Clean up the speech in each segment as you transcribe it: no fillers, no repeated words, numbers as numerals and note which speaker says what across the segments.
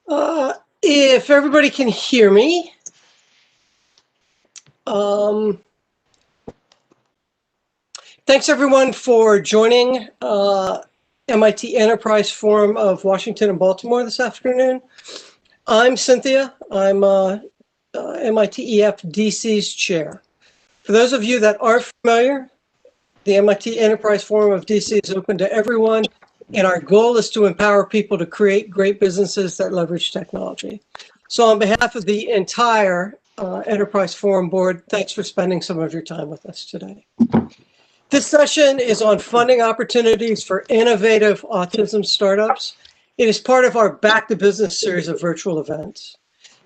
Speaker 1: If everybody can hear me, thanks everyone for joining MIT Enterprise Forum of Washington and Baltimore this afternoon. I'm Cynthia. I'm MIT EF DC's chair. For those of you that aren't familiar, the MIT Enterprise Forum of DC is open to everyone, and our goal is to empower people to create great businesses that leverage technology. So on behalf of the entire Enterprise Forum board, thanks for spending some of your time with us today. This session is on funding opportunities for innovative autism startups. It is part of our Back to Business series of virtual events.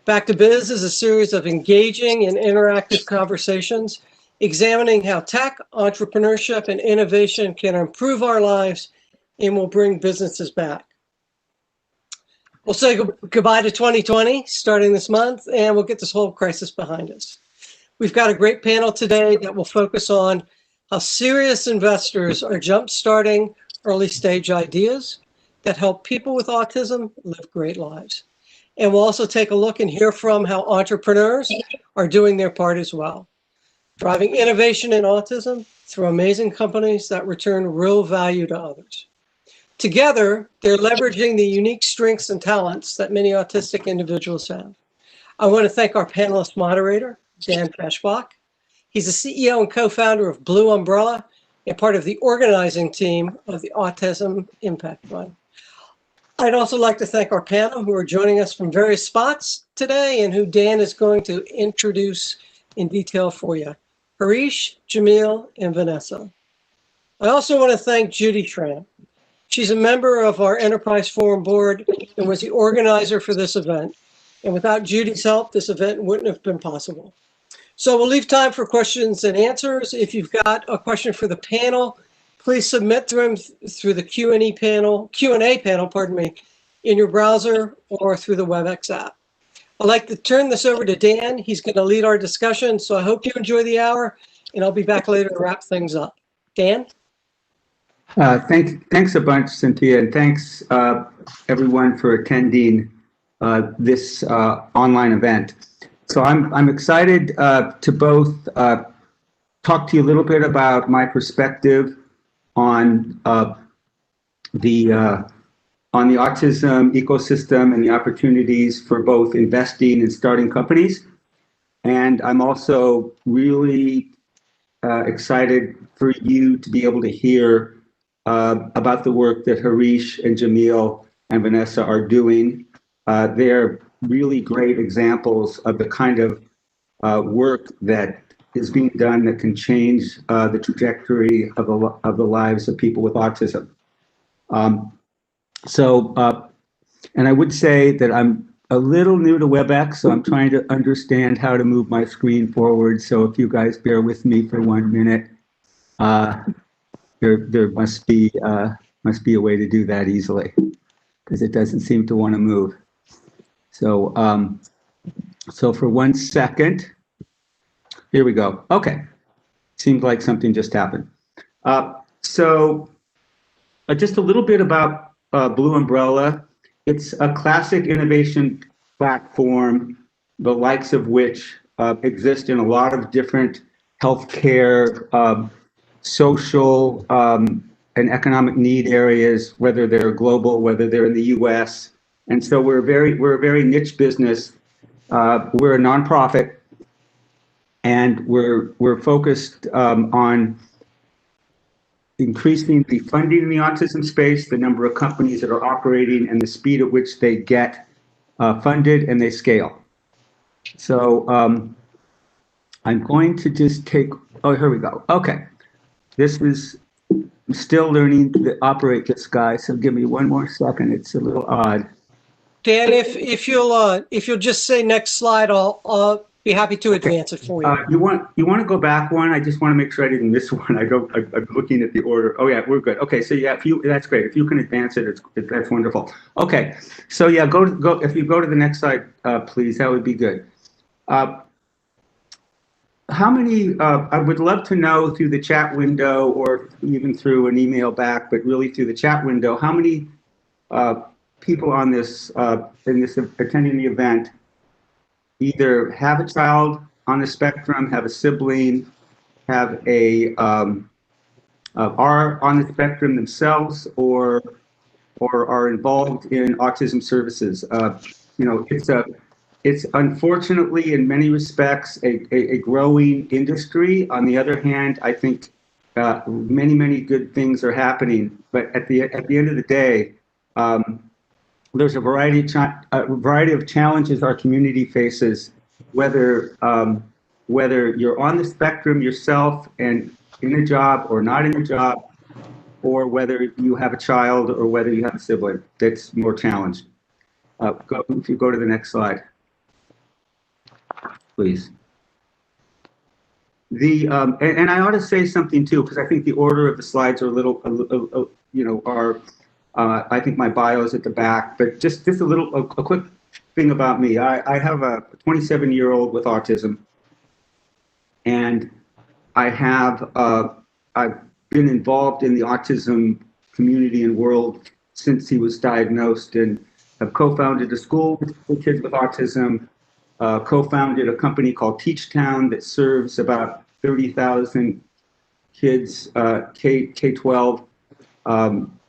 Speaker 1: Back to Biz is a series of engaging and interactive conversations examining how tech, entrepreneurship, and innovation can improve our lives and will bring businesses back. We'll say goodbye to 2020 starting this month, and we'll get this whole crisis behind us. We've got a great panel today that will focus on how serious investors are jump-starting early-stage ideas that help people with autism live great lives. And we'll also take a look and hear from how entrepreneurs are doing their part as well, driving innovation in autism through amazing companies that return real value to others. Together, they're leveraging the unique strengths and talents that many autistic individuals have. I want to thank our panelist moderator, Dan Peschbach. He's the CEO and co-founder of Blue Umbrella and part of the organizing team of the Autism Impact Fund. I'd also like to thank our panel who are joining us from various spots today and who Dan is going to introduce in detail for you. Harish, Jamil, and Vanessa. I also want to thank Judy Tran. She's a member of our Enterprise Forum board and was the organizer for this event. And without Judy's help, this event wouldn't have been possible. So we'll leave time for questions and answers. If you've got a question for the panel, please submit them through the Q&A panel, in your browser or through the WebEx app. I'd like to turn this over to Dan. He's going to lead our discussion, so I hope you enjoy the hour, and I'll be back later to wrap things up. Dan?
Speaker 2: Thanks a bunch, Cynthia, and thanks everyone for attending this online event. So I'm excited to both talk to you a little bit about my perspective on the autism ecosystem and the opportunities for both investing and starting companies. And I'm also really excited for you to be able to hear about the work that Harish and Jamil and Vanessa are doing. They're really great examples of the kind of work that is being done that can change the trajectory of the lives of people with autism. And I would say that I'm a little new to WebEx, so I'm trying to understand how to move my screen forward. So if you guys bear with me for 1 minute, there must be a way to do that easily, because it doesn't seem to want to move. So so for 1 second, here we go. Okay, seems like something just happened. So just a little bit about Blue Umbrella. It's a classic innovation platform, the likes of which exist in a lot of different healthcare, social, and economic need areas, whether they're global, whether they're in the US. And so we're a very niche business. We're a nonprofit, and we're focused on increasing the funding in the autism space, the number of companies that are operating, and the speed at which they get funded and they scale. So I'm going to just take, oh, here we go. Okay, this is, I'm still learning to operate this guy, so give me 1 more second. It's a little odd.
Speaker 1: Dan, if you'll just say next slide, I'll be happy to advance it for you.
Speaker 2: You want to go back one? I just want to make sure I didn't miss one. I'm looking at the order. Oh yeah, we're good. Okay, so yeah, that's great. If you can advance it, that's wonderful. Okay, so yeah, if you go to the next slide, please, that would be good. How many? I would love to know through the chat window or even through an email back, but really through the chat window, how many people on this attending the event either have a child on the spectrum, have a sibling, have are on the spectrum themselves, or are involved in autism services. It's unfortunately in many respects a growing industry. On the other hand, I think many good things are happening. But at the end of the day, there's a variety of challenges our community faces, whether you're on the spectrum yourself and in a job or not in a job, or whether you have a child or whether you have a sibling that's more challenged. If you go to the next slide, please. And I ought to say something too, because I think the order of the slides are I think my bio is at the back, but just a quick thing about me. I have a 27-year-old with autism, and I've been involved in the autism community and world since he was diagnosed, and have co-founded a school for kids with autism, co-founded a company called Teachtown that serves about 30,000 kids, K-12,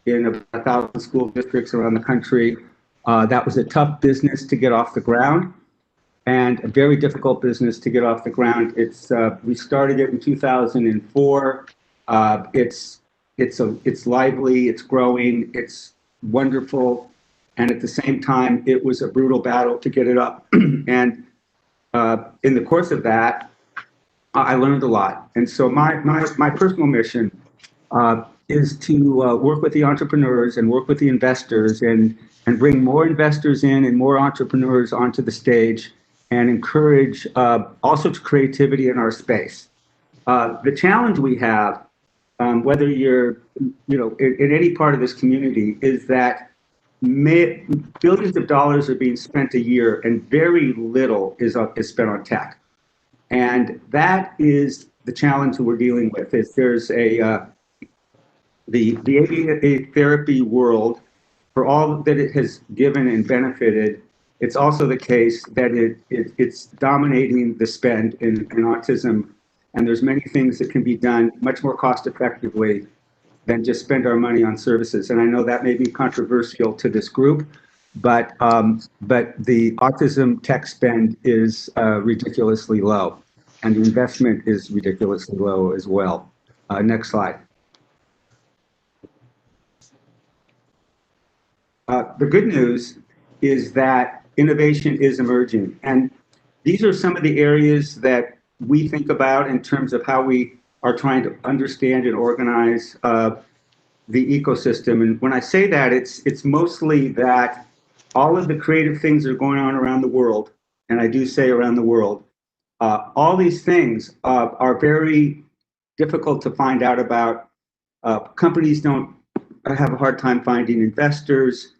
Speaker 2: in about 1,000 school districts around the country. That was a tough business to get off the ground, and a very difficult business to get off the ground. We started it in 2004. It's lively, it's growing, it's wonderful, and at the same time, it was a brutal battle to get it up. And in the course of that, I learned a lot. And so my personal mission is to work with the entrepreneurs and work with the investors and bring more investors in and more entrepreneurs onto the stage, and encourage all sorts of creativity in our space. The challenge we have, whether you're in any part of this community, is that billions of dollars are being spent a year and very little is spent on tech. And that is the challenge that we're dealing with. There's the ABA therapy world, for all that it has given and benefited, it's also the case that it's dominating the spend in autism. And there's many things that can be done much more cost effectively than just spend our money on services. And I know that may be controversial to this group, but the autism tech spend is ridiculously low, and the investment is ridiculously low as well. Next slide. The good news is that innovation is emerging, and these are some of the areas that we think about in terms of how we are trying to understand and organize the ecosystem. And when I say that, it's mostly that all of the creative things that are going on around the world, and I do say around the world, all these things are very difficult to find out about. Companies don't have a hard time finding investors,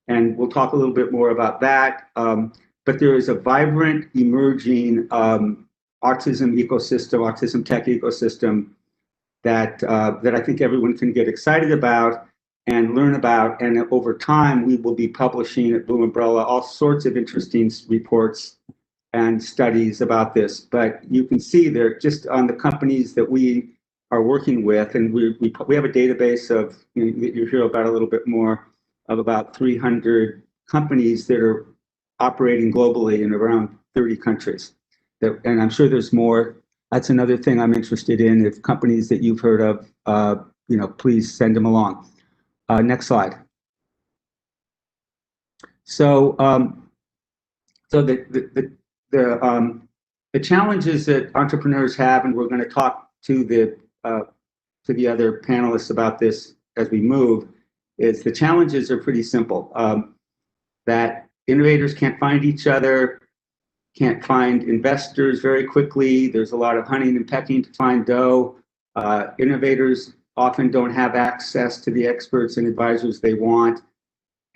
Speaker 2: and we'll talk a little bit more about that. But there is a vibrant, emerging autism ecosystem, autism tech ecosystem that I think everyone can get excited about and learn about. And over time, we will be publishing at Blue Umbrella all sorts of interesting reports and studies about this. But you can see there, just on the companies that we are working with, and we have a database of, you'll hear about a little bit more, of about 300 companies that are operating globally in around 30 countries. And I'm sure there's more. That's another thing I'm interested in. If companies that you've heard of, please send them along. Next slide. So, the challenges that entrepreneurs have, and we're going to talk to the other panelists about this as we move, is the challenges are pretty simple. That innovators can't find each other, can't find investors very quickly. There's a lot of hunting and pecking to find dough. Innovators often don't have access to the experts and advisors they want.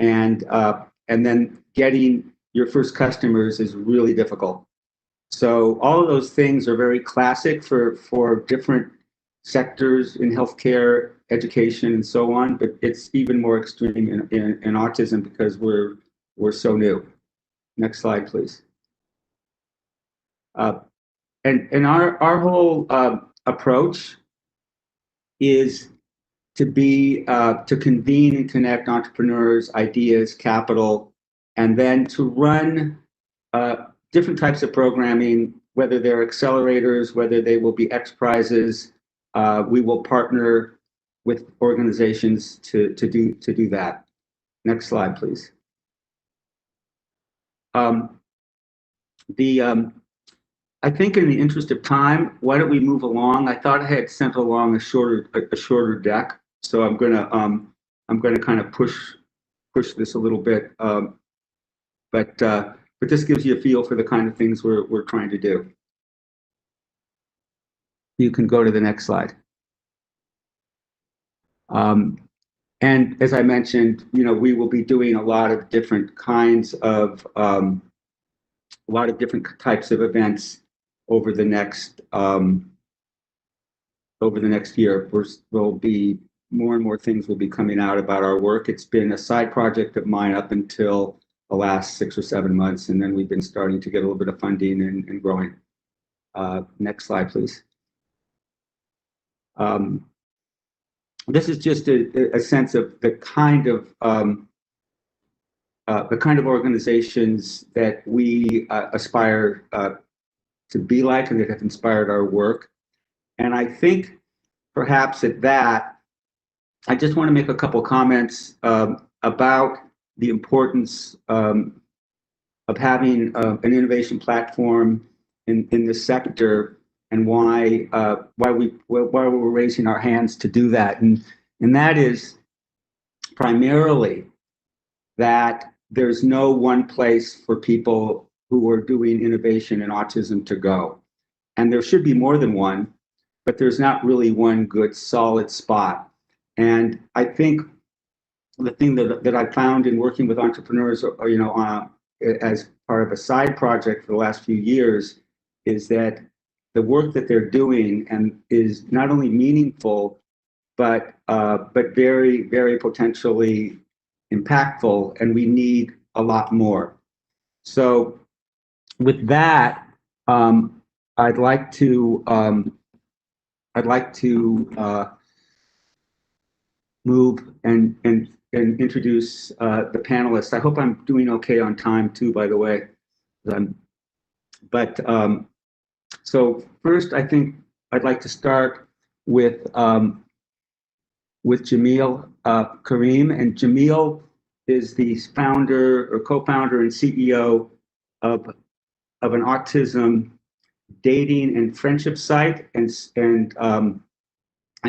Speaker 2: And then getting your first customers is really difficult. So all of those things are very classic for different sectors in healthcare, education, and so on, but it's even more extreme in autism because we're so new. Next slide, please. And our whole approach is to convene and connect entrepreneurs, ideas, capital, and then to run different types of programming, whether they're accelerators, whether they will be X prizes. We will partner with organizations to do that. Next slide, please. I think in the interest of time, why don't we move along? I thought I had sent along a shorter deck, so I'm gonna kind of push this a little bit, but this gives you a feel for the kind of things we're trying to do. You can go to the next slide. And as I mentioned, we will be doing a lot of different kinds of a lot of different types of events over the next year. There'll be more and more things will be coming out about our work. It's been a side project of mine up until the last 6 or 7 months, and then we've been starting to get a little bit of funding and growing. Next slide, please. This is just a sense of the kind of organizations that we aspire to be like and that have inspired our work. And I think perhaps at that, I just want to make a couple comments about the importance of having an innovation platform in this sector, and why we're raising our hands to do that. And that is primarily that there's no one place for people who are doing innovation in autism to go. And there should be more than one, but there's not really one good solid spot. And I think the thing that I found in working with entrepreneurs, as part of a side project for the last few years, is that the work that they're doing and is not only meaningful, but very, very potentially impactful, and we need a lot more. So with that, I'd like to move and introduce the panelists. I hope I'm doing okay on time too, by the way. So first, I think I'd like to start with Jamil Karim, and Jamil is the founder or co-founder and CEO of an autism dating and friendship site, and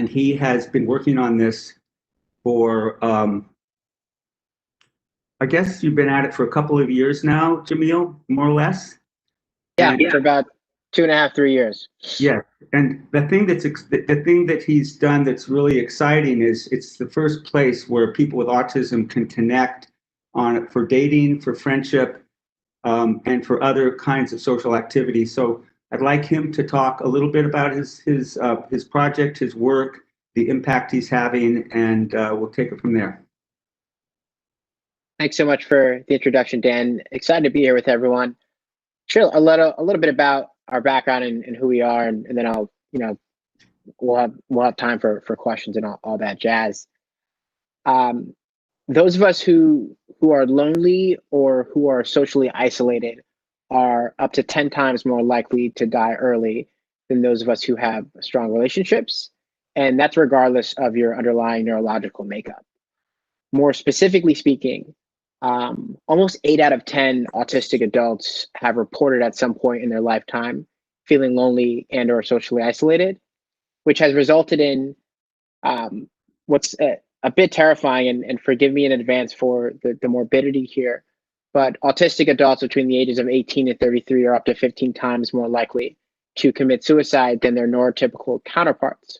Speaker 2: he has been working on this for I guess you've been at it for a couple of years now, Jamil, more or less.
Speaker 3: Yeah, for about 2.5, 3 years.
Speaker 2: Yeah, and the thing that he's done that's really exciting is it's the first place where people with autism can connect for dating, for friendship, and for other kinds of social activities. So I'd like him to talk a little bit about his project, his work, the impact he's having, and we'll take it from there.
Speaker 3: Thanks so much for the introduction, Dan. Excited to be here with everyone. Sure, a little bit about our background and who we are, and then I'll, we'll have time for questions and all that jazz. Those of us who are lonely or who are socially isolated are up to 10 times more likely to die early than those of us who have strong relationships, and that's regardless of your underlying neurological makeup. More specifically speaking, almost 8 out of 10 autistic adults have reported at some point in their lifetime feeling lonely and or socially isolated, which has resulted in what's a bit terrifying, and forgive me in advance for the morbidity here, but autistic adults between the ages of 18 and 33 are up to 15 times more likely to commit suicide than their neurotypical counterparts.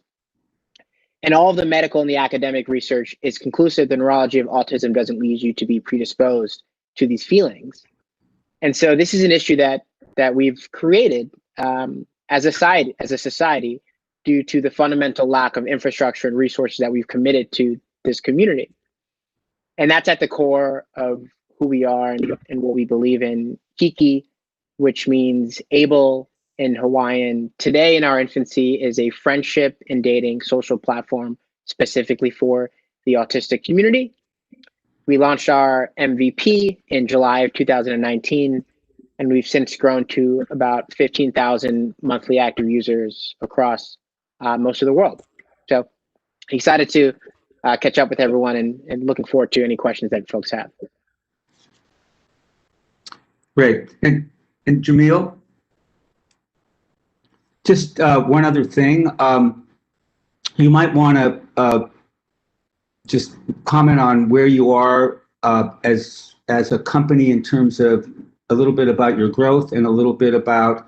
Speaker 3: And all of the medical and the academic research is conclusive the neurology of autism doesn't lead you to be predisposed to these feelings. And so this is an issue that we've created as a society due to the fundamental lack of infrastructure and resources that we've committed to this community. And that's at the core of who we are and what we believe in. Kiki, which means able in Hawaiian, today in our infancy is a friendship and dating social platform specifically for the autistic community. We launched our MVP in July of 2019, and we've since grown to about 15,000 monthly active users across most of the world. So excited to catch up with everyone and looking forward to any questions that folks have.
Speaker 2: Great. And Jamil, just one other thing. You might want to just comment on where you are as a company in terms of a little bit about your growth and a little bit about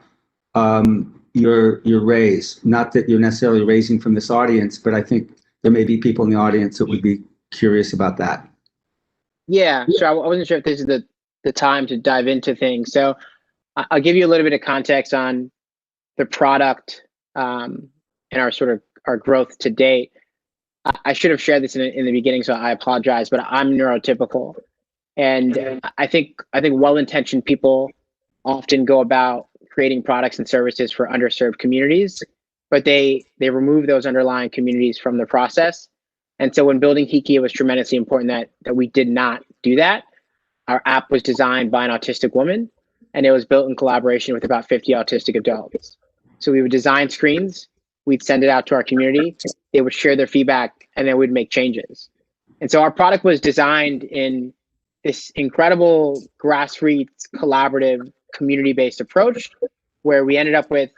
Speaker 2: your raise. Not that you're necessarily raising from this audience, but I think there may be people in the audience that would be curious about that.
Speaker 3: Yeah, sure. I wasn't sure if this is the time to dive into things. So I'll give you a little bit of context on the product and our sort of our growth to date. I should have shared this in the beginning, so I apologize, but I'm neurotypical. And I think well-intentioned people often go about creating products and services for underserved communities, but they remove those underlying communities from the process. And so when building Hiki, it was tremendously important that we did not do that. Our app was designed by an autistic woman, and it was built in collaboration with about 50 autistic adults. So we would design screens, we'd send it out to our community, they would share their feedback, and then we'd make changes. And so our product was designed in this incredible grassroots, collaborative, community-based approach, where we ended up with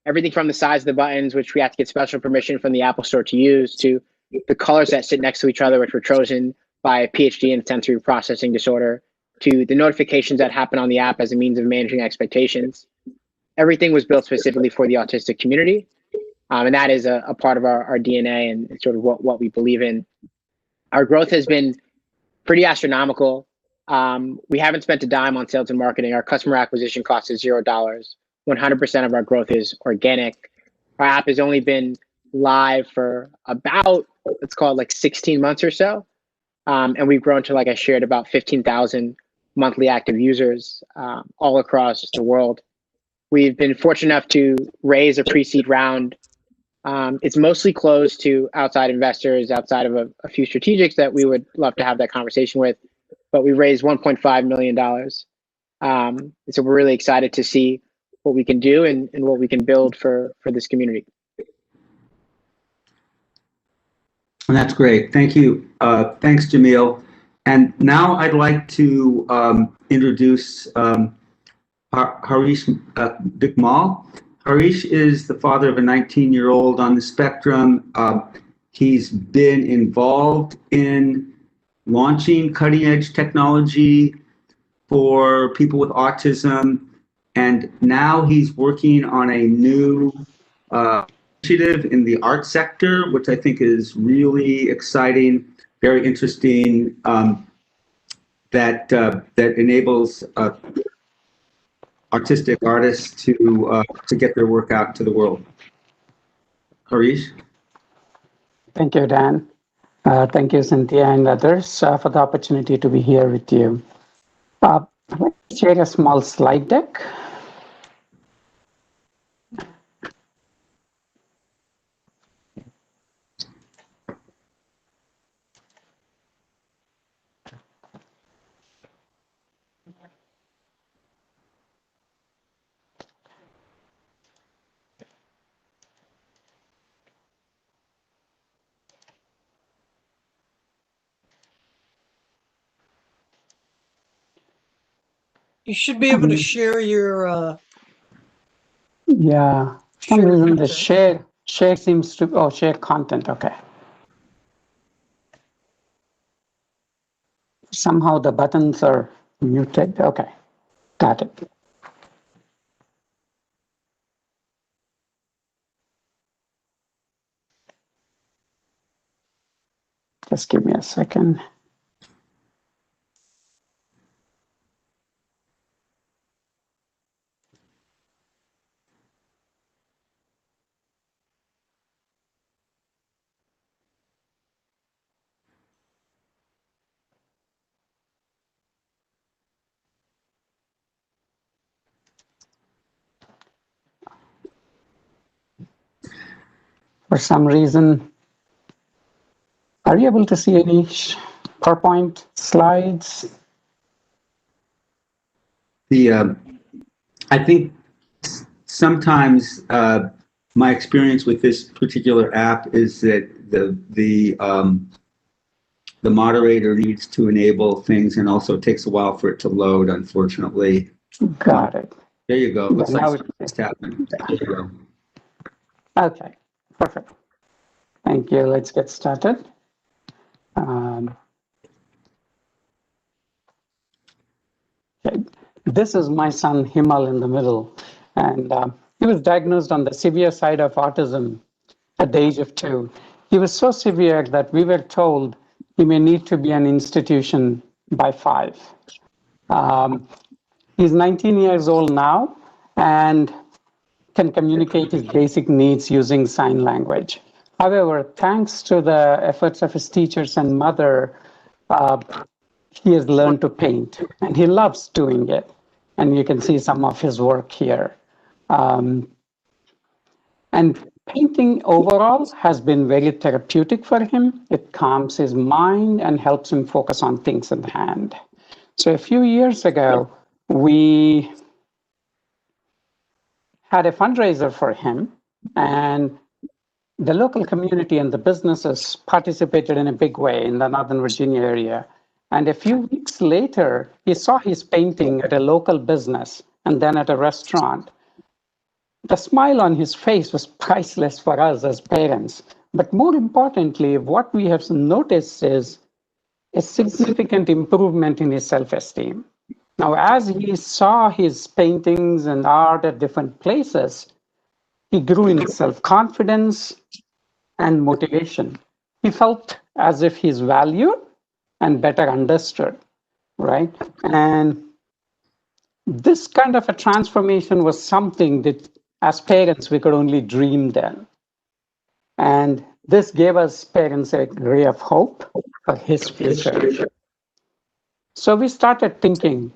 Speaker 3: everything from the size of the buttons, which we had to get special permission from the Apple Store to use, to the colors that sit next to each other, which were chosen by a PhD in sensory processing disorder, to the notifications that happen on the app as a means of managing expectations. Everything was built specifically for the autistic community. And that is a part of our DNA and sort of what we believe in. Our growth has been pretty astronomical. We haven't spent a dime on sales and marketing. Our customer acquisition cost is $0. 100% of our growth is organic. Our app has only been live for about, let's call it like 16 months or so. And we've grown to, like I shared, about 15,000 monthly active users all across the world. We've been fortunate enough to raise a pre-seed round. It's mostly closed to outside investors, outside of a few strategics that we would love to have that conversation with. But we raised $1.5 million. So we're really excited to see what we can do and what we can build for this community.
Speaker 2: And that's great. Thank you. Thanks, Jamil. And now I'd like to introduce Harish Dikmal. Harish is the father of a 19-year-old on the spectrum. He's been involved in launching cutting-edge technology for people with autism, and now he's working on a new initiative in the art sector, which I think is really exciting, very interesting, that enables artistic artists to get their work out to the world. Harish?
Speaker 4: Thank you, Dan. Thank you, Cynthia and others, for the opportunity to be here with you. I'd like to share a small slide deck.
Speaker 1: You should be able to share your.
Speaker 4: Yeah, for some reason the share seems to, share content, okay. Somehow the buttons are muted, okay, got it. Just give me a second. For some reason, are you able to see any PowerPoint slides?
Speaker 2: I think sometimes my experience with this particular app is that the moderator needs to enable things and also takes a while for it to load, unfortunately.
Speaker 4: Got it.
Speaker 2: There you go. Looks
Speaker 4: now
Speaker 2: like it's happened. There you go.
Speaker 4: Okay, perfect. Thank you. Let's get started. Okay. This is my son Himal in the middle, and he was diagnosed on the severe side of autism at the age of 2. He was so severe that we were told he may need to be an institution by 5. He's 19 years old now and can communicate his basic needs using sign language. However, thanks to the efforts of his teachers and mother, he has learned to paint, and he loves doing it. And you can see some of his work here. And painting overall has been very therapeutic for him. It calms his mind and helps him focus on things in hand. So a few years ago, we had a fundraiser for him, and the local community and the businesses participated in a big way in the Northern Virginia area. And a few weeks later, he saw his painting at a local business and then at a restaurant. The smile on his face was priceless for us as parents. But more importantly, what we have noticed is a significant improvement in his self-esteem. Now, as he saw his paintings and art at different places, he grew in self-confidence and motivation. He felt as if he's valued and better understood, right? And this kind of a transformation was something that as parents we could only dream then. And this gave us parents a ray of hope for his future. So we started thinking,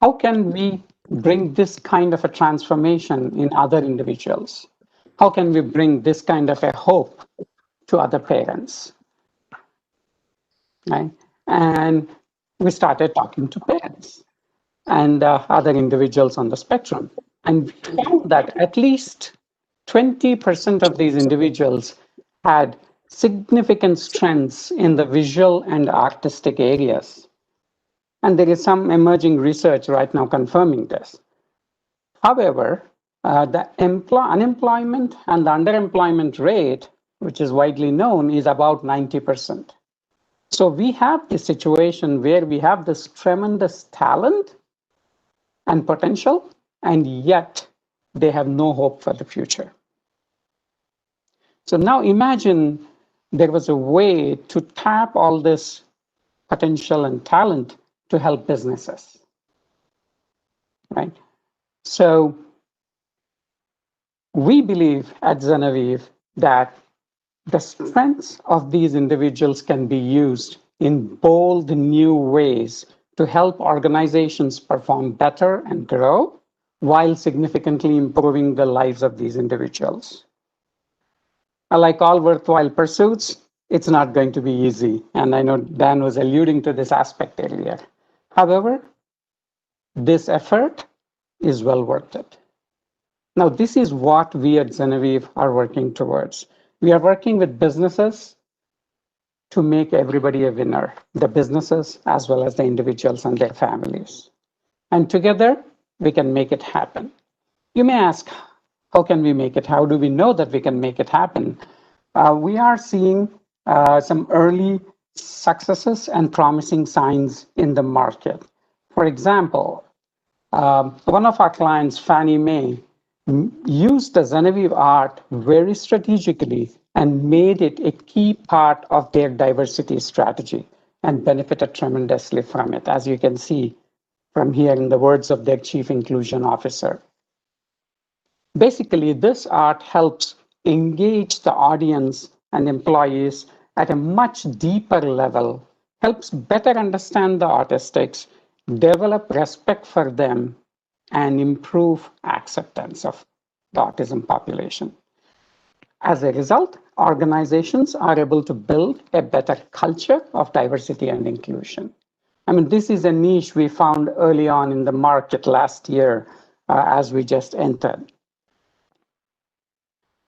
Speaker 4: how can we bring this kind of a transformation in other individuals? How can we bring this kind of a hope to other parents? Right? And we started talking to parents and other individuals on the spectrum. And we found that at least 20% of these individuals had significant strengths in the visual and artistic areas. And there is some emerging research right now confirming this. However, the unemployment and the underemployment rate, which is widely known, is about 90%. So we have this situation where we have this tremendous talent and potential, and yet they have no hope for the future. So now imagine there was a way to tap all this potential and talent to help businesses, right? So we believe at Genevieve that the strengths of these individuals can be used in bold new ways to help organizations perform better and grow while significantly improving the lives of these individuals. Like all worthwhile pursuits, it's not going to be easy. And I know Dan was alluding to this aspect earlier. However, this effort is well worth it. Now, this is what we at Genevieve are working towards. We are working with businesses to make everybody a winner, the businesses as well as the individuals and their families. And together, we can make it happen. You may ask, how can we make it? How do we know that we can make it happen? We are seeing some early successes and promising signs in the market. For example, one of our clients, Fannie Mae, used the Genevieve art very strategically and made it a key part of their diversity strategy and benefited tremendously from it, as you can see from here in the words of their chief inclusion officer. Basically, this art helps engage the audience and employees at a much deeper level, helps better understand the autistics, develop respect for them, and improve acceptance of the autism population. As a result, organizations are able to build a better culture of diversity and inclusion. I mean, this is a niche we found early on in the market last year as we just entered.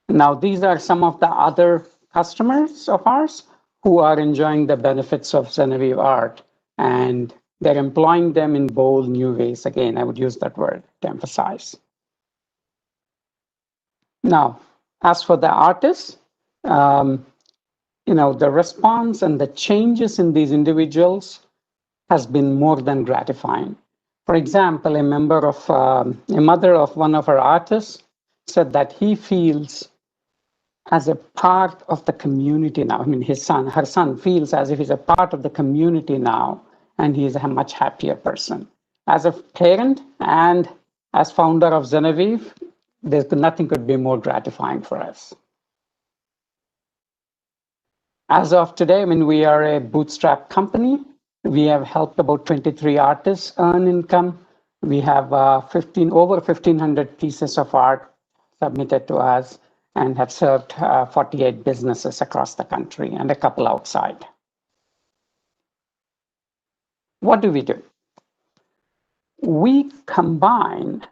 Speaker 4: Now, these are some of the other customers of ours who are enjoying the benefits of Genevieve Art, and they're employing them in bold new ways. Again, I would use that word to emphasize. Now, as for the artists, the response and the changes in these individuals has been more than gratifying. For example, a mother of one of our artists said that he feels as a part of the community now. I mean, her son feels as if he's a part of the community now, and he's a much happier person. As a parent and as founder of Genevieve, nothing could be more gratifying for us. As of today, I mean, we are a bootstrap company. We have helped about 23 artists earn income. We have over 1,500 pieces of art submitted to us and have served 48 businesses across the country and a couple outside. What do? We combine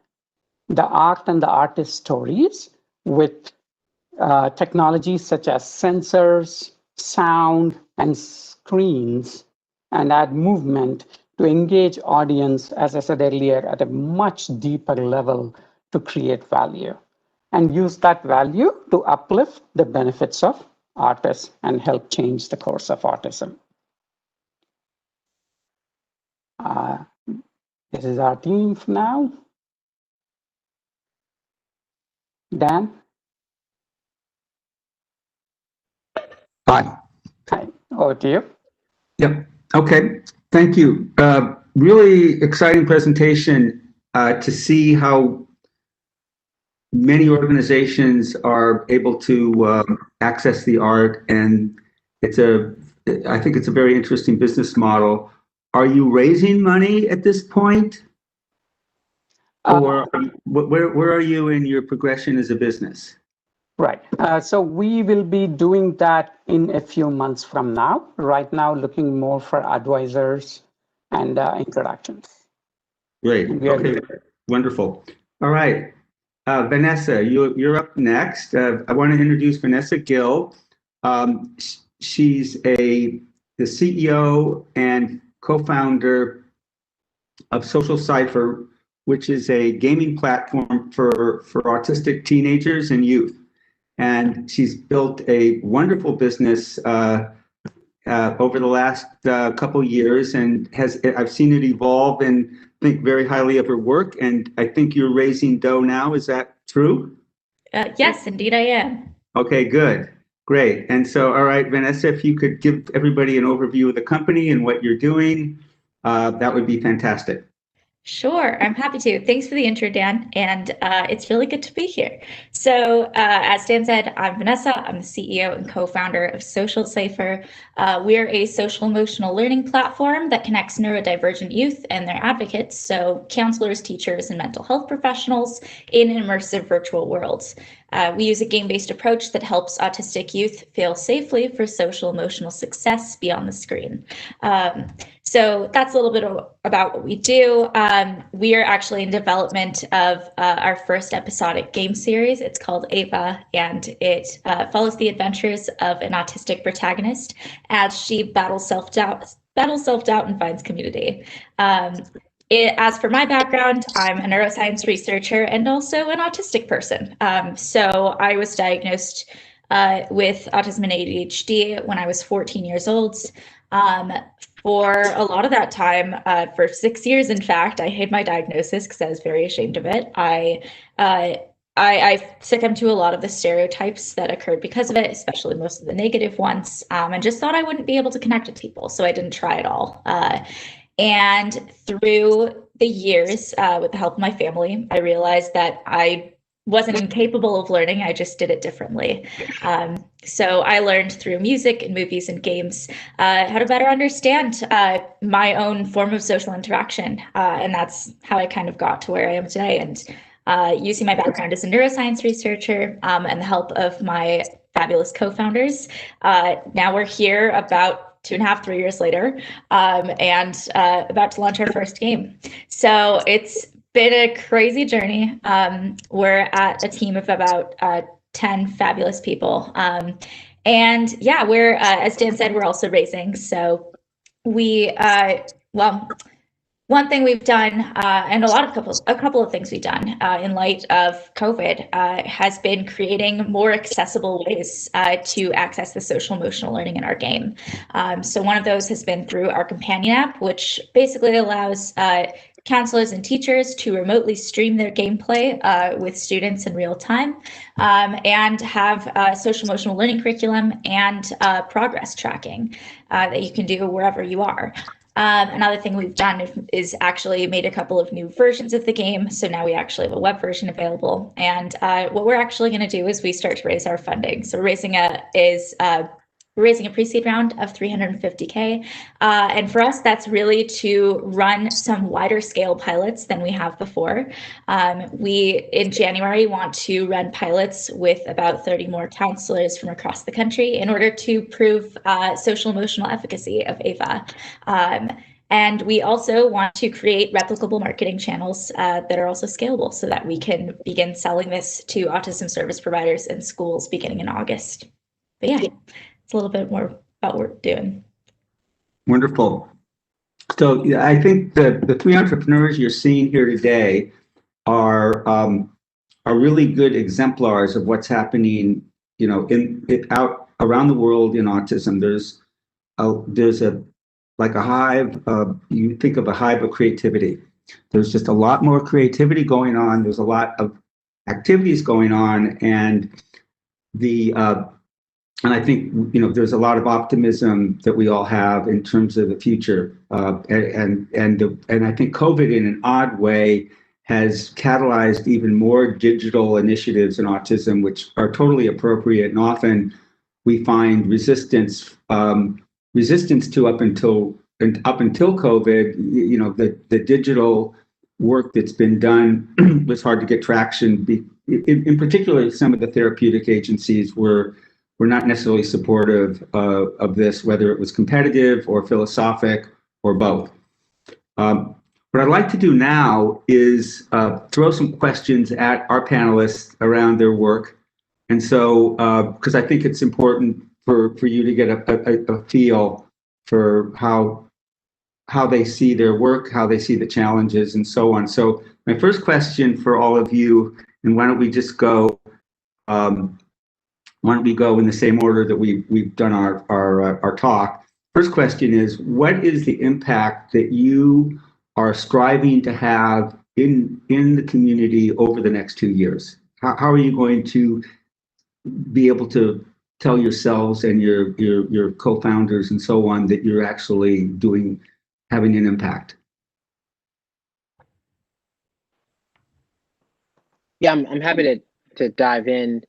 Speaker 4: the art and the artist stories with technologies such as sensors, sound, and screens, and add movement to engage audience, as I said earlier, at a much deeper level to create value, and use that value to uplift the benefits of artists and help change the course of autism. This is our team for now. Dan?
Speaker 2: Hi.
Speaker 4: Hi, over to you.
Speaker 2: Yep. Okay. Thank you. Really exciting presentation to see how many organizations are able to access the art, and I think it's a very interesting business model. Are you raising money at this point? Or where are you in your progression as a business?
Speaker 4: Right. So we will be doing that in a few months from now. Right now, looking more for advisors and introductions.
Speaker 2: Great. Okay. Wonderful. All right. Vanessa, you're up next. I want to introduce Vanessa Gill. She's the CEO and co-founder of Social Cipher, which is a gaming platform for autistic teenagers and youth. And she's built a wonderful business over the last couple years, and I've seen it evolve and think very highly of her work. And I think you're raising dough now. Is that true?
Speaker 5: Yes, indeed I am.
Speaker 2: Okay, good. Great. And so, all right, Vanessa, if you could give everybody an overview of the company and what you're doing, that would be fantastic.
Speaker 5: Sure, I'm happy to. Thanks for the intro, Dan, and it's really good to be here. So as Dan said, I'm Vanessa. I'm the CEO and co-founder of Social Cipher. We're a social emotional learning platform that connects neurodivergent youth and their advocates, so counselors, teachers, and mental health professionals in immersive virtual worlds. We use a game-based approach that helps autistic youth feel safely for social emotional success beyond the screen. So that's a little bit about what we do. We are actually in development of our first episodic game series. It's called Ava, and it follows the adventures of an autistic protagonist as she battles self-doubt and finds community. As for my background, I'm a neuroscience researcher and also an autistic person. So I was diagnosed with autism and ADHD when I was 14 years old. For a lot of that time, for 6 years, in fact, I hid my diagnosis because I was very ashamed of it. I succumbed to a lot of the stereotypes that occurred because of it, especially most of the negative ones, and just thought I wouldn't be able to connect with people, so I didn't try at all. And through the years, with the help of my family, I realized that I wasn't incapable of learning, I just did it differently. So I learned through music and movies and games how to better understand my own form of social interaction. And that's how I kind of got to where I am today. And using my background as a neuroscience researcher and the help of my fabulous co-founders. Now we're here about 2.5, 3 years later, and about to launch our first game. So it's been a crazy journey. We're at a team of about 10 fabulous people. And yeah, we're, as Dan said, we're also raising. So we, well, one thing we've done, and a couple of things we've done in light of COVID, has been creating more accessible ways to access the social emotional learning in our game. So one of those has been through our companion app, which basically allows counselors and teachers to remotely stream their gameplay with students in real time, and have social emotional learning curriculum and progress tracking that you can do wherever you are. Another thing we've done is actually made a couple of new versions of the game. So now we actually have a web version available. And what we're actually going to do is we start to raise our funding. So we're raising a pre-seed round of $350K. And for us, that's really to run some wider scale pilots than we have before. We, in January, want to run pilots with about 30 more counselors from across the country in order to prove social emotional efficacy of AVA. And we also want to create replicable marketing channels that are also scalable so that we can begin selling this to autism service providers and schools beginning in August. But yeah, it's a little bit more about what we're doing.
Speaker 2: Wonderful. So yeah, I think the three entrepreneurs you're seeing here today are really good exemplars of what's happening, out around the world in autism. There's like a hive. You think of a hive of creativity. There's just a lot more creativity going on. There's a lot of activities going on, and and I think there's a lot of optimism that we all have in terms of the future, and I think COVID in an odd way has catalyzed even more digital initiatives in autism, which are totally appropriate. And often we find resistance to up until COVID. The digital work that's been done was hard to get traction. In particular, some of the therapeutic agencies were not necessarily supportive of this, whether it was competitive or philosophic or both. What I'd like to do now is throw some questions at our panelists around their work. And so, because I think it's important for you to get a feel for how they see their work, how they see the challenges, and so on. So my first question for all of you, and why don't we just go, why don't we go in the same order that we've done our talk? First question is, what is the impact that you are striving to have in the community over the next 2 years? How are you going to be able to tell yourselves and your co-founders and so on that you're actually having an impact?
Speaker 3: Yeah, I'm happy to dive in.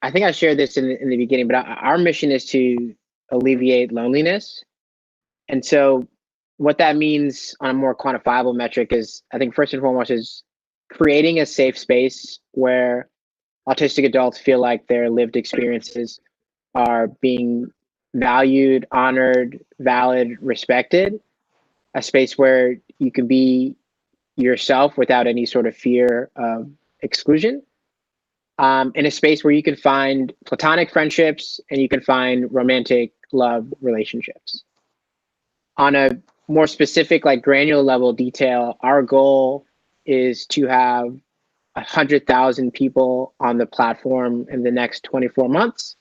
Speaker 3: I think I shared this in the beginning, but our mission is to alleviate loneliness. And so what that means on a more quantifiable metric is, I think first and foremost, is creating a safe space where autistic adults feel like their lived experiences are being valued, honored, valid, respected, a space where you can be yourself without any sort of fear of exclusion. In a space where you can find platonic friendships and you can find romantic love relationships. On a more specific, like granular level detail, our goal is to have 100,000 people on the platform in the next 24 months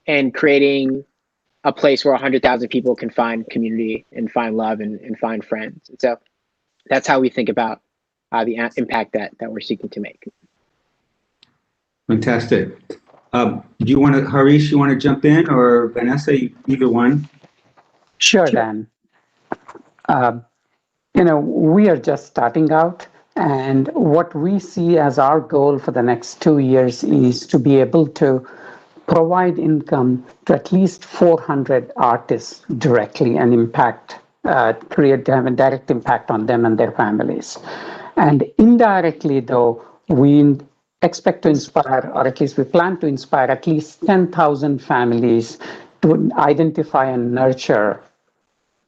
Speaker 3: and creating a place where 100,000 people can find community and find love and find friends. And so that's how we think about the impact that we're seeking to make.
Speaker 2: Fantastic. Do you want to, Harish, you want to jump in, or Vanessa, either one?
Speaker 4: Sure, Dan. We are just starting out, and what we see as our goal for the next 2 years is to be able to provide income to at least 400 artists directly and have a direct impact on them and their families. And indirectly, though, we expect to inspire, or at least we plan to inspire, at least 10,000 families to identify and nurture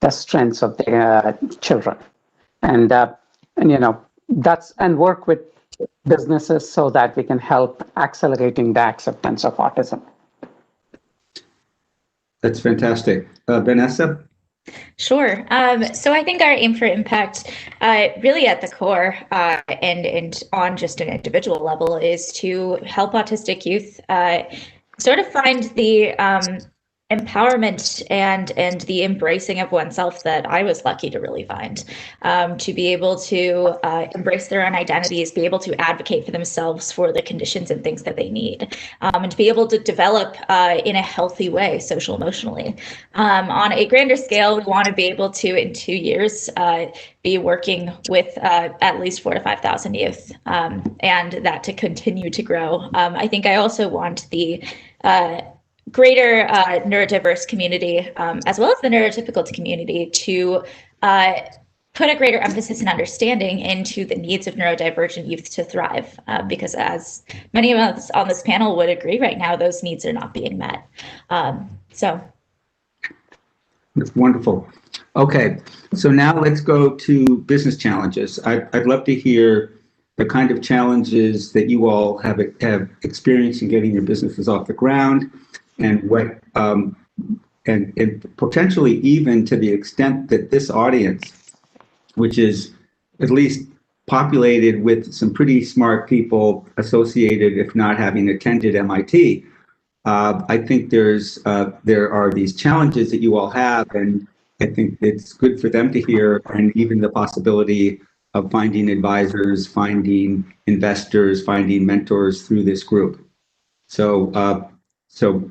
Speaker 4: the strengths of their children. And and work with businesses so that we can help accelerating the acceptance of autism.
Speaker 2: That's fantastic. Vanessa?
Speaker 5: Sure. So I think our aim for impact, really at the core, and on just an individual level, is to help autistic youth sort of find the empowerment and the embracing of oneself that I was lucky to really find, to be able to embrace their own identities, be able to advocate for themselves for the conditions and things that they need, and to be able to develop in a healthy way, social emotionally. On a grander scale, we want to be able to, in 2 years, be working with at least 4,000 to 5,000 youth, and that to continue to grow. I think I also want the greater neurodiverse community, as well as the neurotypical community, to put a greater emphasis and understanding into the needs of neurodivergent youth to thrive, because as many of us on this panel would agree right now, those needs are not being met. So.
Speaker 2: That's wonderful. Okay, so now let's go to business challenges. I'd love to hear the kind of challenges that you all have experienced in getting your businesses off the ground, and what and potentially even to the extent that this audience, which is at least populated with some pretty smart people associated, if not having attended MIT, I think there are these challenges that you all have, and I think it's good for them to hear, and even the possibility of finding advisors, finding investors, finding mentors through this group. So,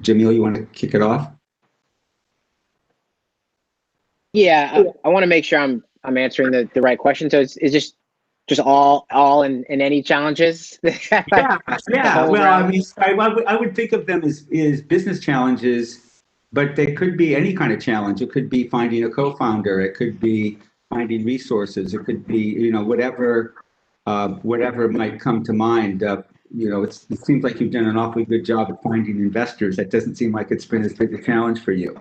Speaker 2: Jamil, you want to kick it off?
Speaker 3: Yeah, I want to make sure I'm answering the right question. So is just all in any challenges?
Speaker 2: Yeah. Well, I mean, I would think of them as business challenges, but they could be any kind of challenge. It could be finding a co-founder. It could be finding resources. It could be, whatever might come to mind. It seems like you've done an awfully good job of finding investors. That doesn't seem like it's been as big a challenge for you.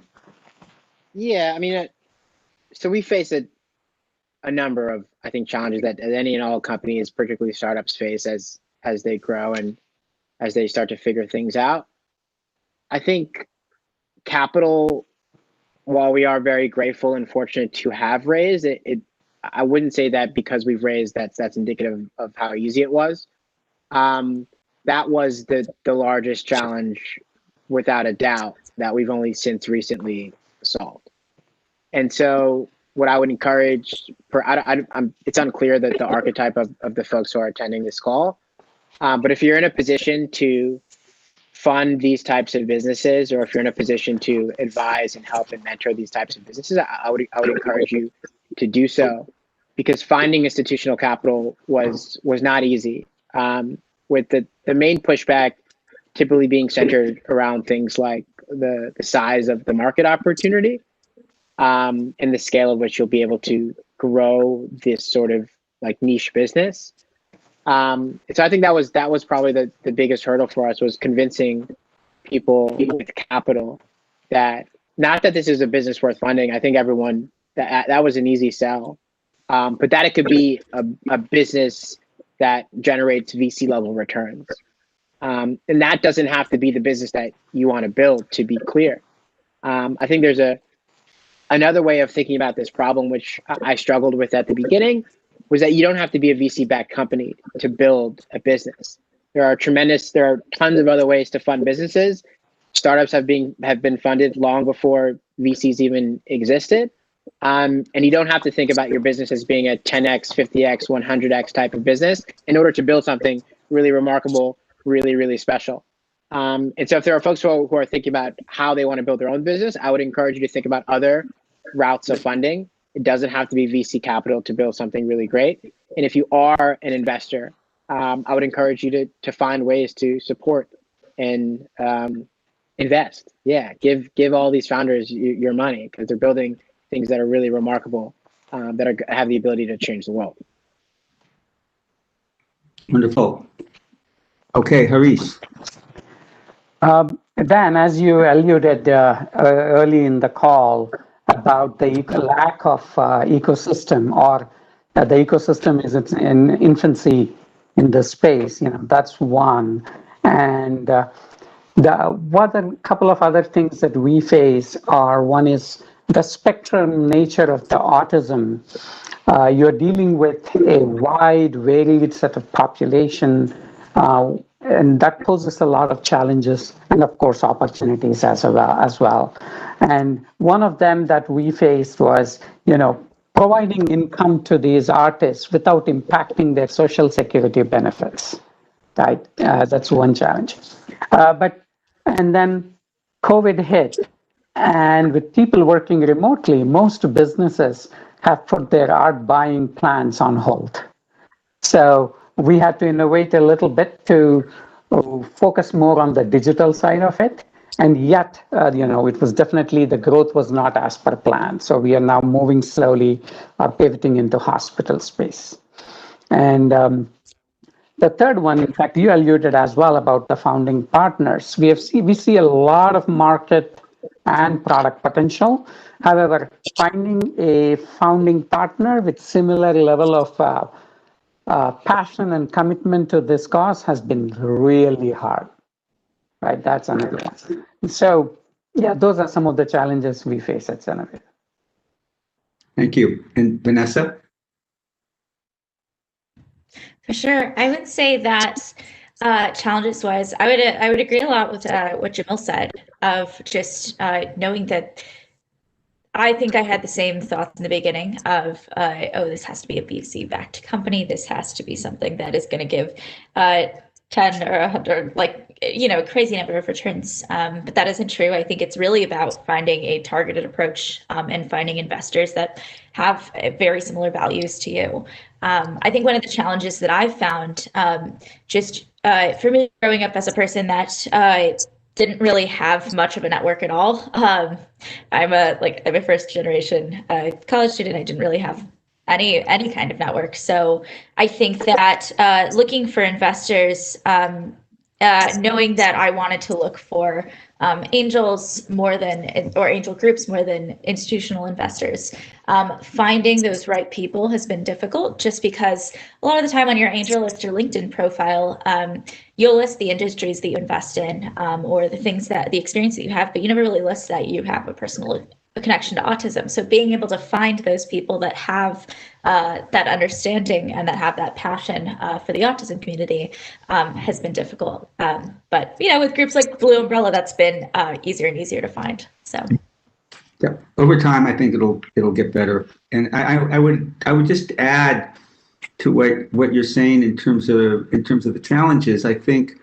Speaker 3: Yeah, I mean, so we face a number of, I think, challenges that any and all companies, particularly startups, face as they grow and as they start to figure things out. I think capital, while we are very grateful and fortunate to have raised it, I wouldn't say that because we've raised that's indicative of how easy it was. That was the largest challenge, without a doubt, that we've only since recently solved. And so what I would encourage, it's unclear that the archetype of the folks who are attending this call, but if you're in a position to fund these types of businesses, or if you're in a position to advise and help and mentor these types of businesses, I would encourage you to do so, because finding institutional capital was not easy. With the main pushback typically being centered around things like the size of the market opportunity, and the scale at which you'll be able to grow this sort of like niche business. So I think that was probably the biggest hurdle for us, was convincing people with capital that, not that this is a business worth funding. I think everyone, that was an easy sell, but that it could be a business that generates VC level returns. And that doesn't have to be the business that you want to build, to be clear. I think there's another way of thinking about this problem, which I struggled with at the beginning, was that you don't have to be a VC-backed company to build a business. There are tons of other ways to fund businesses. Startups have been funded long before VCs even existed. And you don't have to think about your business as being a 10x, 50x, 100x type of business in order to build something really remarkable, really, really special. And so if there are folks who are thinking about how they want to build their own business, I would encourage you to think about other routes of funding. It doesn't have to be VC capital to build something really great. And if you are an investor, I would encourage you to find ways to support and invest. Yeah, give all these founders your money, because they're building things that are really remarkable, that have the ability to change the world.
Speaker 2: Wonderful. Okay, Harish.
Speaker 4: Dan, as you alluded early in the call about the lack of ecosystem, or the ecosystem is in infancy in the space, that's one. And what a couple of other things that we face are, one is the spectrum nature of the autism. You're dealing with a wide, varied set of population, and that poses a lot of challenges and, of course, opportunities as well. And one of them that we faced was, providing income to these artists without impacting their social security benefits. Right, that's one challenge. And then COVID hit, and with people working remotely, most businesses have put their art buying plans on hold. So we had to innovate a little bit to focus more on the digital side of it. And yet, it was definitely, the growth was not as per plan. So we are now moving slowly, pivoting into hospital space. And the third one, in fact, you alluded as well about the founding partners. We see a lot of market and product potential. However, finding a founding partner with similar level of passion and commitment to this cause has been really hard. Right, that's another one. So, yeah, those are some of the challenges we face at Cenobit.
Speaker 2: Thank you. And Vanessa?
Speaker 5: For sure. I would say that challenges wise, I would agree a lot with what Jamil said, of just knowing that I think I had the same thoughts in the beginning of, oh, this has to be a VC backed company. This has to be something that is going to give 10 or 100, crazy number of returns. But that isn't true. I think it's really about finding a targeted approach and finding investors that have very similar values to you. I think one of the challenges that I've found, for me growing up as a person that didn't really have much of a network at all. I'm a first generation college student. I didn't really have any kind of network. So I think that looking for investors, knowing that I wanted to look for angels or angel groups more than institutional investors, finding those right people has been difficult, just because a lot of the time on your angel list or LinkedIn profile, you'll list the industries that you invest in, or the experience that you have, but you never really list that you have a personal connection to autism. So being able to find those people that have that understanding and that have that passion for the autism community has been difficult. But with groups like Blue Umbrella, that's been easier and easier to find. So.
Speaker 2: Yeah, over time, I think it'll get better. And I would just add to what you're saying in terms of the challenges. I think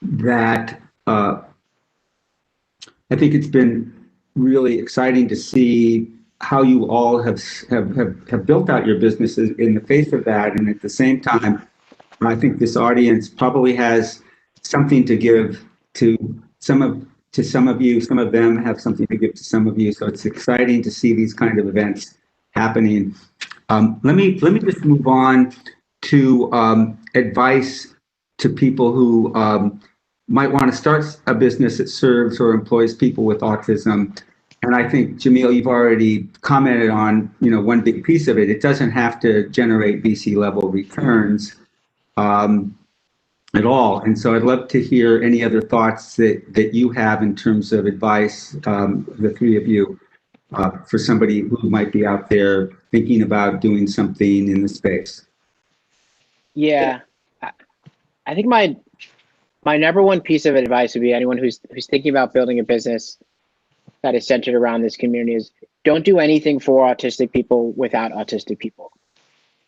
Speaker 2: that I think it's been really exciting to see how you all have built out your businesses in the face of that, and at the same time, I think this audience probably has something to give to some of you. Some of them have something to give to some of you. So it's exciting to see these kind of events happening. Let me just move on to advice to people who might want to start a business that serves or employs people with autism. And I think, Jamil, you've already commented on, one big piece of it. It doesn't have to generate VC level returns at all. And so I'd love to hear any other thoughts that you have in terms of advice, the three of you, for somebody who might be out there thinking about doing something in the space.
Speaker 3: Yeah, I think my number one piece of advice would be anyone who's thinking about building a business that is centered around this community is don't do anything for autistic people without autistic people.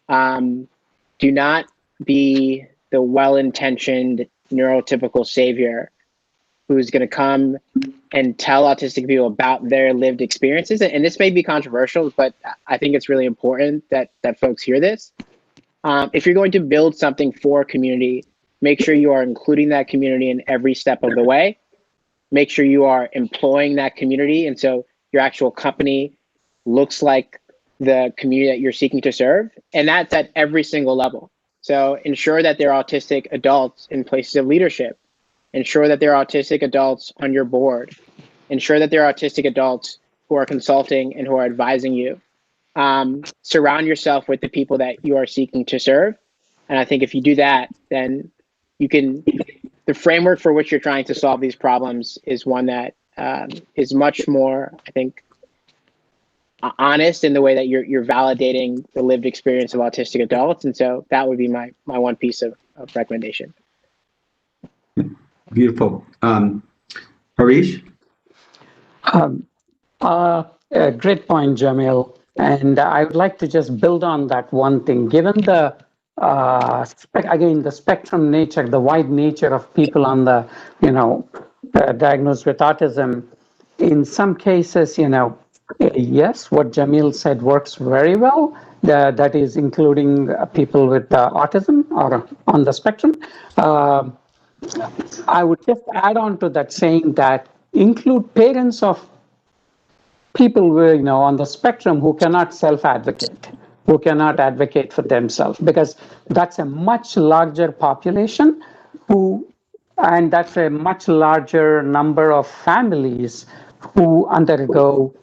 Speaker 3: Do not be the well-intentioned neurotypical savior who's going to come and tell autistic people about their lived experiences. And this may be controversial, but I think it's really important that folks hear this. If you're going to build something for a community, make sure you are including that community in every step of the way. Make sure you are employing that community. And so your actual company looks like the community that you're seeking to serve. And that's at every single level. So ensure that there are autistic adults in places of leadership. Ensure that there are autistic adults on your board. Ensure that there are autistic adults who are consulting and who are advising you. Surround yourself with the people that you are seeking to serve. And I think if you do that, then the framework for which you're trying to solve these problems is one that is much more, I think, honest in the way that you're validating the lived experience of autistic adults. And so that would be my one piece of recommendation.
Speaker 2: Beautiful. Harish?
Speaker 4: A great point, Jamil. And I would like to just build on that one thing. Given the, again, the spectrum nature, the wide nature of people on the, diagnosed with autism, in some cases, yes, what Jamil said works very well. That is including people with autism or on the spectrum. I would just add on to that saying that include parents of people who, on the spectrum who cannot self-advocate, who cannot advocate for themselves, because that's a much larger population and that's a much larger number of families who undergo,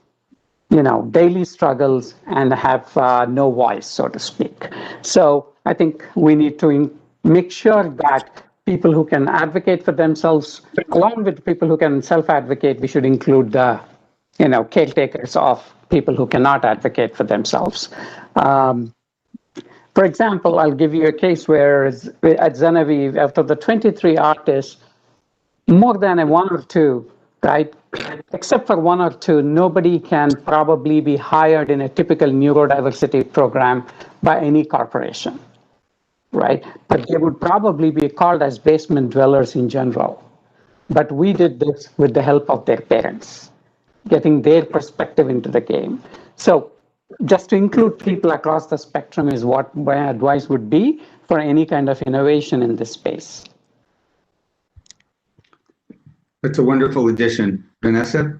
Speaker 4: daily struggles and have no voice, so to speak. So I think we need to make sure that people who can advocate for themselves, along with people who can self-advocate, we should include the caretakers of people who cannot advocate for themselves. For example, I'll give you a case where at Genevieve, after the 23 artists, more than a one or two, right? Except for one or two, nobody can probably be hired in a typical neurodiversity program by any corporation, right? But they would probably be called as basement dwellers in general. But we did this with the help of their parents, getting their perspective into the game. So just to include people across the spectrum is what my advice would be for any kind of innovation in this space.
Speaker 2: That's a wonderful addition. Vanessa?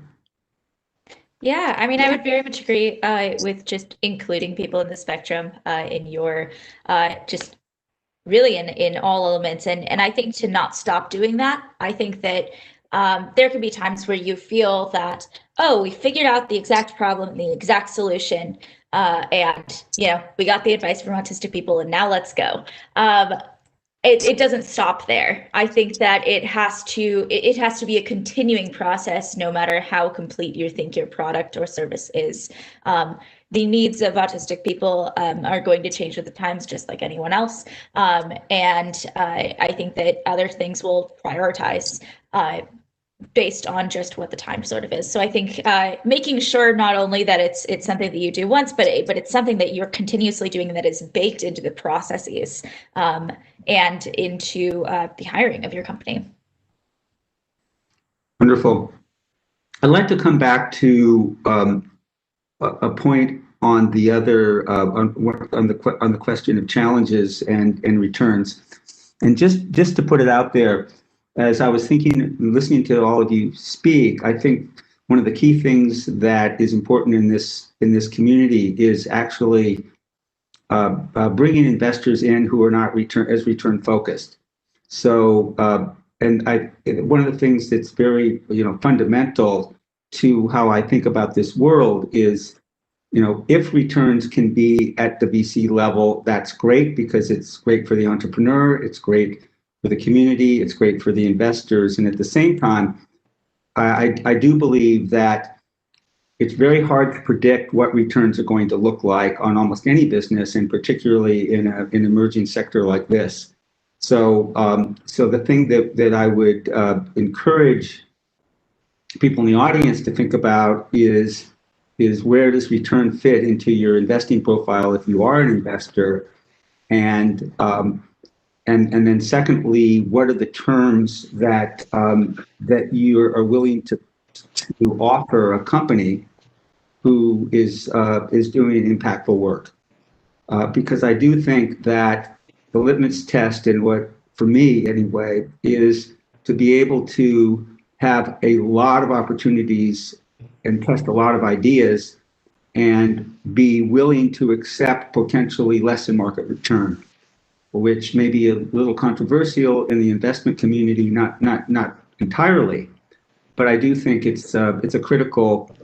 Speaker 5: Yeah, I mean, I would very much agree with just including people in the spectrum in your just really in all elements. And I think to not stop doing that, I think that there could be times where you feel that, oh, we figured out the exact problem, the exact solution, and we got the advice from autistic people, and now let's go. It doesn't stop there. I think that it has to be a continuing process, no matter how complete you think your product or service is. The needs of autistic people are going to change with the times, just like anyone else. And I think that other things will prioritize based on just what the time sort of is. So I think making sure not only that it's something that you do once, but it's something that you're continuously doing that is baked into the processes and into the hiring of your company.
Speaker 2: Wonderful. I'd like to come back to a point on the other on the question of challenges and returns, and just to put it out there. As I was thinking and listening to all of you speak, I think one of the key things that is important in this community is actually bringing investors in who are not return focused. So, one of the things that's very fundamental to how I think about this world is, if returns can be at the VC level, that's great, because it's great for the entrepreneur, it's great for the community, it's great for the investors. And at the same time, I do believe that it's very hard to predict what returns are going to look like on almost any business, and particularly in an emerging sector like this. So, so the thing that I would encourage people in the audience to think about is where does return fit into your investing profile if you are an investor, and then secondly, what are the terms that that you are willing to offer a company who is doing impactful work? Because I do think that the litmus test, and what, for me anyway, is to be able to have a lot of opportunities and test a lot of ideas, and be willing to accept potentially less than market return, which may be a little controversial in the investment community, not entirely, but I do think it's a critical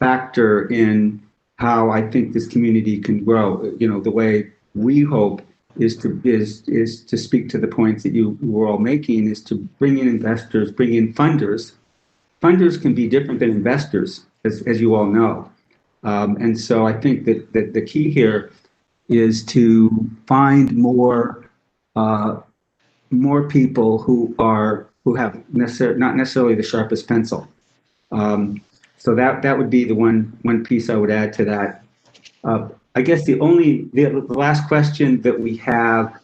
Speaker 2: factor in how I think this community can grow. You know, the way we hope is to speak to the points that you were all making, is to bring in investors, bring in funders. Funders can be different than investors, as you all know. And so I think that the key here is to find more people who have not necessarily the sharpest pencil. So that would be the one piece I would add to that. I guess the last question that we have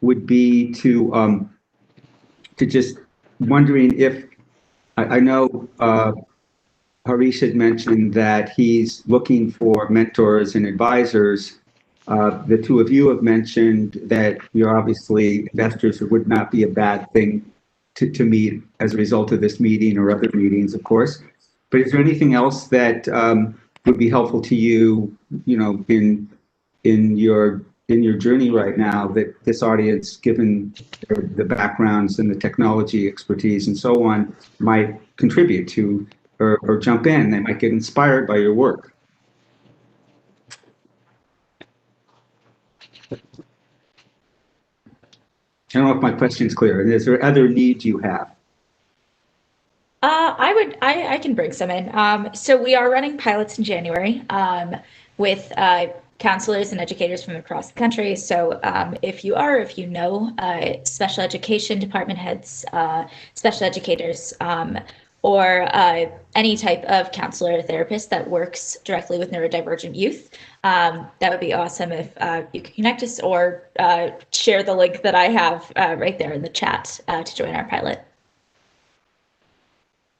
Speaker 2: would be to just wondering if I know Harish had mentioned that he's looking for mentors and advisors. The two of you have mentioned that you're obviously investors. It would not be a bad thing to meet as a result of this meeting or other meetings, of course. But is there anything else that would be helpful to you, you know, in your journey right now, that this audience, given the backgrounds and the technology expertise and so on, might contribute to or jump in? They might get inspired by your work. I don't know if my question's clear. Is there other needs you have?
Speaker 5: I can bring some in. So we are running pilots in January with counselors and educators from across the country. So if you know special education department heads, special educators, or any type of counselor or therapist that works directly with neurodivergent youth, that would be awesome if you could connect us or share the link that I have right there in the chat to join our pilot.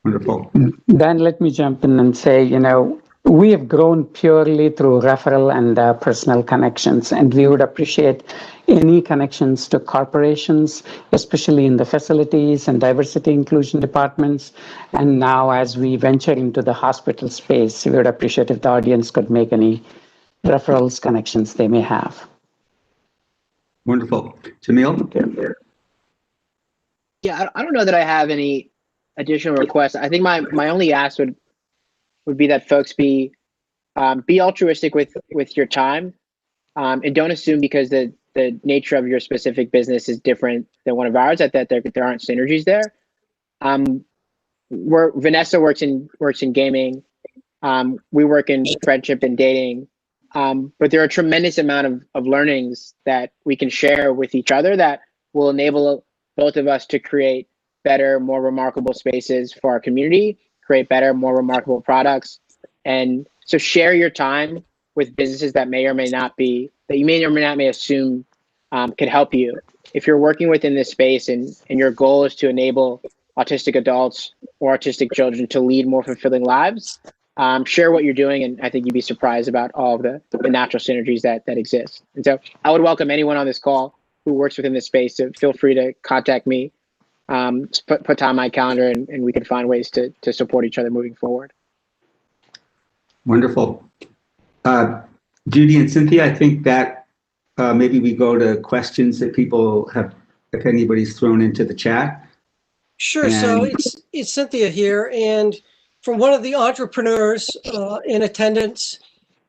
Speaker 2: Wonderful.
Speaker 4: Then let me jump in and say, you know, we have grown purely through referral and personal connections, and we would appreciate any connections to corporations, especially in the facilities and diversity inclusion departments. And now as we venture into the hospital space, we would appreciate if the audience could make any referrals, connections they may have.
Speaker 2: Wonderful. Jamil?
Speaker 3: Yeah, I don't know that I have any additional requests. I think my only ask would be that folks be altruistic with your time, and don't assume because the nature of your specific business is different than one of ours that there aren't synergies there. Vanessa works in gaming. We work in friendship and dating, but there are a tremendous amount of learnings that we can share with each other that will enable both of us to create better, more remarkable spaces for our community, create better, more remarkable products. And so share your time with businesses that may or may not assume could help you. If you're working within this space and your goal is to enable autistic adults or autistic children to lead more fulfilling lives, share what you're doing, and I think you'd be surprised about all of the natural synergies that exist. And so I would welcome anyone on this call who works within this space to feel free to contact me, put time on my calendar, and we can find ways to support each other moving forward.
Speaker 2: Wonderful. Judy and Cynthia, I think that maybe we go to questions that people have, if anybody's thrown into the chat.
Speaker 1: Sure. So it's Cynthia here, and from one of the entrepreneurs in attendance,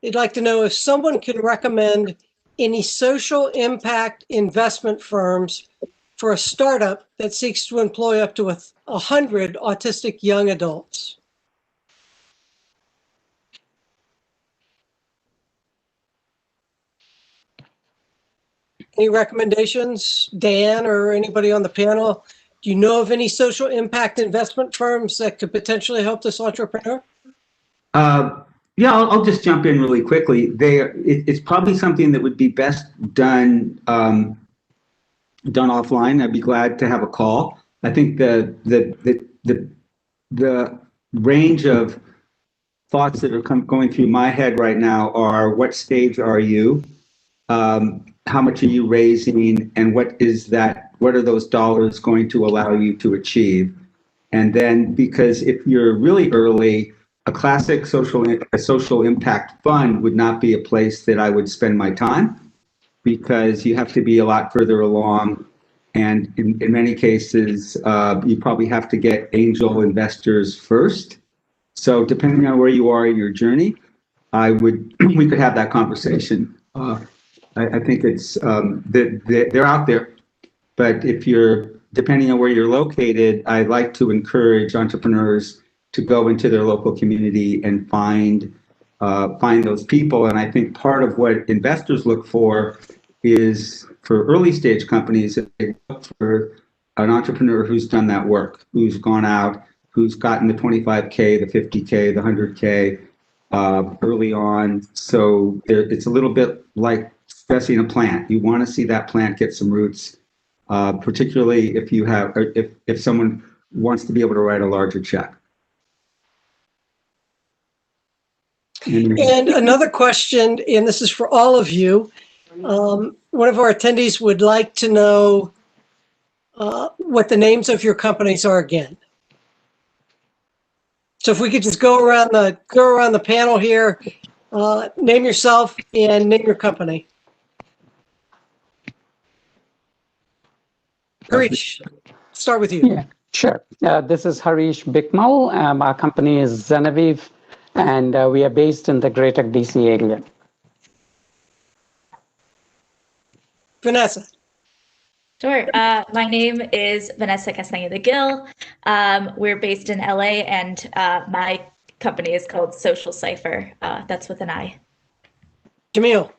Speaker 1: they'd like to know if someone can recommend any social impact investment firms for a startup that seeks to employ up to 100 autistic young adults. Any recommendations, Dan or anybody on the panel? Do you know of any social impact investment firms that could potentially help this entrepreneur?
Speaker 2: Yeah, I'll just jump in really quickly. It's probably something that would be best done offline. I'd be glad to have a call. I think the range of thoughts that are going through my head right now are: what stage are you? How much are you raising, and what are those dollars going to allow you to achieve? And then, because if you're really early, a classic social impact fund would not be a place that I would spend my time, because you have to be a lot further along. And in many cases, you probably have to get angel investors first. So depending on where you are in your journey, we could have that conversation. I think it's, they're out there, but depending on where you're located, I like to encourage entrepreneurs to go into their local community and find those people. And I think part of what investors look for is, for early stage companies, they look for an entrepreneur who's done that work, who's gone out, who's gotten the 25K, the 50K, the 100K early on. So it's a little bit like stressing a plant. You want to see that plant get some roots, particularly if someone wants to be able to write a larger check.
Speaker 1: And another question, and this is for all of you. One of our attendees would like to know what the names of your companies are again. So if we could just go around the panel here, name yourself and name your company. Harish, start with you.
Speaker 4: Yeah, sure. This is Harish Bikmal. Our company is Zenavive, and we are based in the greater DC area.
Speaker 1: Vanessa.
Speaker 5: Sure. My name is Vanessa Castañeda Gill. We're based in LA, and my company is called Social Cipher. That's with an I.
Speaker 1: Jamil.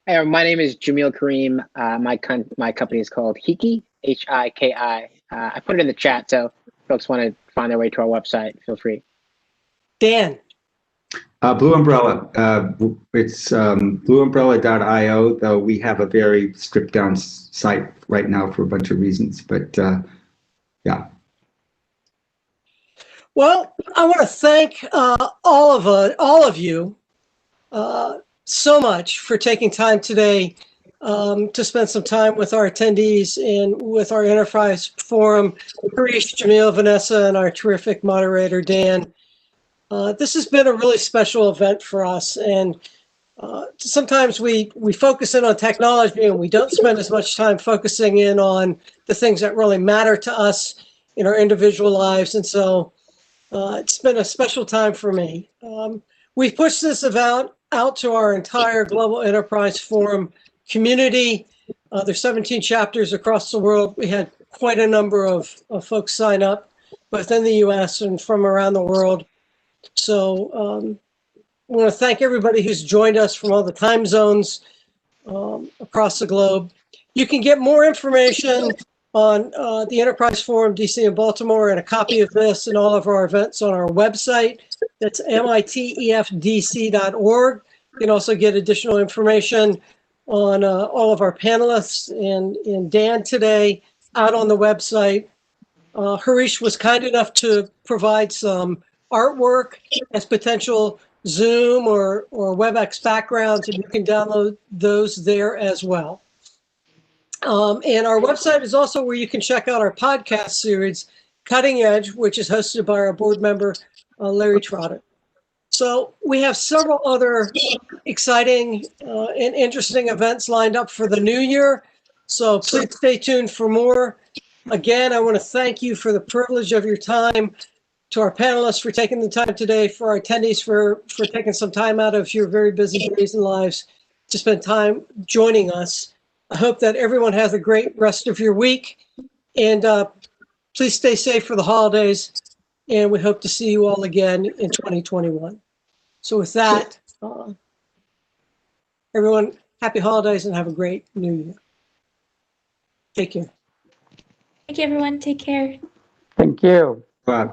Speaker 3: Hey, my name is Jamil Kareem. My company is called Hiki, Hiki. I put it in the chat, so if folks want to find their way to our website, feel free.
Speaker 1: Dan.
Speaker 2: Blue Umbrella. It's blueumbrella.io, though we have a very stripped down site right now for a bunch of reasons. But yeah.
Speaker 1: Well, I want to thank all of you so much for taking time today to spend some time with our attendees and with our enterprise forum. Harish, Jamil, Vanessa, and our terrific moderator, Dan. This has been a really special event for us, and sometimes we focus in on technology and we don't spend as much time focusing in on the things that really matter to us in our individual lives. And so it's been a special time for me. We've pushed this event out to our entire Global Enterprise Forum community. There's 17 chapters across the world. We had quite a number of folks sign up, both in the US and from around the world. So I want to thank everybody who's joined us from all the time zones across the globe. You can get more information on the Enterprise Forum DC and Baltimore, and a copy of this and all of our events on our website. That's mitefdc.org. You can also get additional information on all of our panelists and Dan today out on the website. Harish was kind enough to provide some artwork as potential Zoom or WebEx backgrounds, and you can download those there as well. And our website is also where you can check out our podcast series, Cutting Edge, which is hosted by our board member, Larry Trotter. So we have several other exciting and interesting events lined up for the new year. So please stay tuned for more. Again, I want to thank you for the privilege of your time, to our panelists for taking the time today, for our attendees for taking some time out of your very busy days and lives to spend time joining us. I hope that everyone has a great rest of your week, and please stay safe for the holidays, and we hope to see you all again in 2021. So with that, everyone, happy holidays and have a great new year. Take care.
Speaker 5: Thank you, everyone. Take care.
Speaker 4: Thank you.
Speaker 2: Bye.